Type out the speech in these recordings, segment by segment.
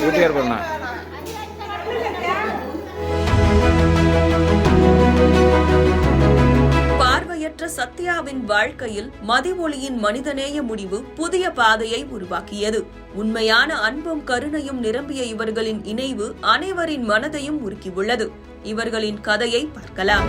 வீட்டுக்கார் பண்ணா பார்வையற்ற சத்யாவின் வாழ்க்கையில் மதிமொழியின் மனிதநேய முடிவு புதிய பாதையை உருவாக்கியது. உண்மையான அன்பும் கருணையும் நிரம்பிய இவர்களின் இணைவு அனைவரின் மனதையும் உருக்கியுள்ளது. இவர்களின் கதையை பார்க்கலாம்.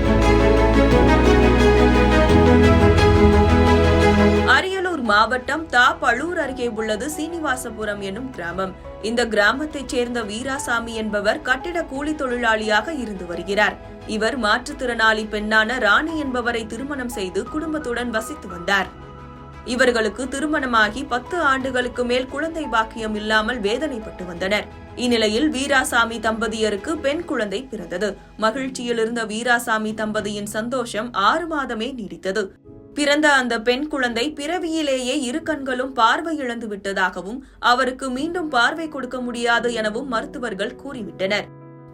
அரியலூர் மாவட்டம் தாப்பழூர் அருகே உள்ளது சீனிவாசபுரம் எனும் கிராமம். இந்த கிராமத்தைச் சேர்ந்த வீராசாமி என்பவர் கட்டிட கூலி தொழிலாளியாக இருந்து வருகிறார். இவர் மாற்றுத்திறனாளி பெண்ணான ராணி என்பவரை திருமணம் செய்து குடும்பத்துடன் வசித்து வந்தார். இவர்களுக்கு திருமணமாகி 10 ஆண்டுகளுக்கு மேல் குழந்தை பாக்கியம் இல்லாமல் வேதனைப்பட்டு வந்தனர். இந்நிலையில் வீராசாமி தம்பதியருக்கு பெண் குழந்தை பிறந்தது. மகிழ்ச்சியில் இருந்த வீராசாமி தம்பதியின் சந்தோஷம் 6 மாதமே நீடித்தது. பிறந்த அந்த பெண் குழந்தை பிறவியிலேயே 2 கண்களும் பார்வை இழந்து விட்டதாகவும் அவருக்கு மீண்டும் பார்வை கொடுக்க முடியாது எனவும் மருத்துவர்கள் கூறிவிட்டனர்.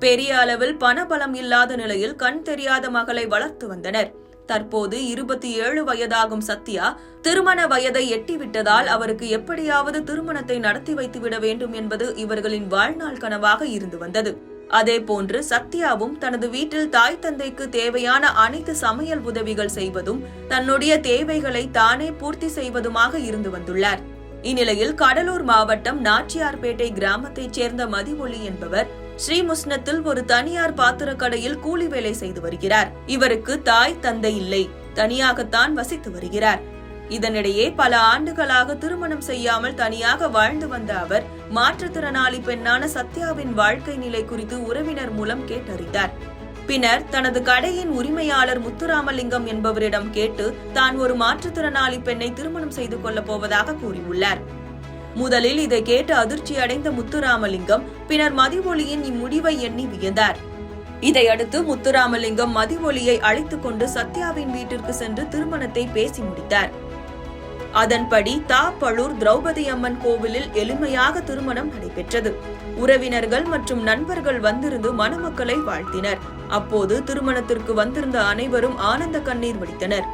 பெரிய அளவில் பணபலம் இல்லாத நிலையில் கண் தெரியாத மகளை வளர்த்து வந்தனர். தற்போது 27 வயதாகும் சத்யா திருமண வயதை எட்டிவிட்டதால் அவருக்கு எப்படியாவது திருமணத்தை நடத்தி வைத்துவிட வேண்டும் என்பது இவர்களின் வாழ்நாள் கனவாக இருந்து வந்தது. அதேபோன்று சத்யாவும் தனது வீட்டில் தாய் தந்தைக்கு தேவையான அனைத்து சமையல் உதவிகள் செய்வதும் தன்னுடைய தேவைகளை தானே பூர்த்தி செய்வதுமாக இருந்து வந்துள்ளார். இந்நிலையில் கடலூர் மாவட்டம் நாச்சியார்பேட்டை கிராமத்தைச் சேர்ந்த மதிவொளி என்பவர் ஸ்ரீமுஷ்ணத்தில் ஒரு தனியார் பாத்திர கடையில் கூலி வேலை செய்து வருகிறார். இவருக்கு தாய் தந்தை இல்லை, தனியாகத்தான் வசித்து வருகிறார். இதனிடையே பல ஆண்டுகளாக திருமணம் செய்யாமல் தனியாக வாழ்ந்து வந்த அவர் மாற்றுத்திறனாளி பெண்ணான சத்யாவின் வாழ்க்கை நிலை குறித்து உறவினர் மூலம் கேட்டறிந்தார். பின்னர் தனது கடையின் உரிமையாளர் முத்துராமலிங்கம் என்பவரிடம் கேட்டு தான் ஒரு மாற்றுத்திறனாளி பெண்ணை திருமணம் செய்து கொள்ளப் போவதாக கூறியுள்ளார். முதலில் இதை கேட்டு அதிர்ச்சி அடைந்த முத்துராமலிங்கம் பின்னர் மதிவொளியின் இம்முடிவை எண்ணி வியந்தார். இதையடுத்து முத்துராமலிங்கம் மதிவொளியை அழைத்துக் கொண்டு சத்யாவின் வீட்டிற்கு சென்று திருமணத்தை பேசி முடித்தார். அதன்படி தாப்பழூர் திரௌபதி அம்மன் கோவிலில் எளிமையாக திருமணம் நடைபெற்றது. உறவினர்கள் மற்றும் நண்பர்கள் வந்திருந்து மணமக்களை வாழ்த்தினர். அப்போது திருமணத்திற்கு வந்திருந்த அனைவரும் ஆனந்த கண்ணீர் வடித்தனர்.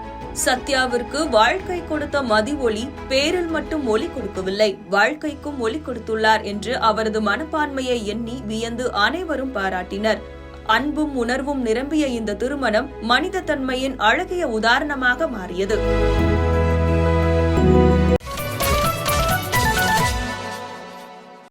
சத்யாவிற்கு வாழ்க்கை கொடுத்த மதிவொளி பேரில் மட்டும் ஒளி கொடுக்கவில்லை, வாழ்க்கைக்கும் ஒளி கொடுத்துள்ளார் என்று அவரது மனப்பான்மையை எண்ணி வியந்து அனைவரும் பாராட்டினர். அன்பும் உணர்வும் நிரம்பிய இந்த திருமணம் மனித தன்மையின் அழகிய உதாரணமாக மாறியது.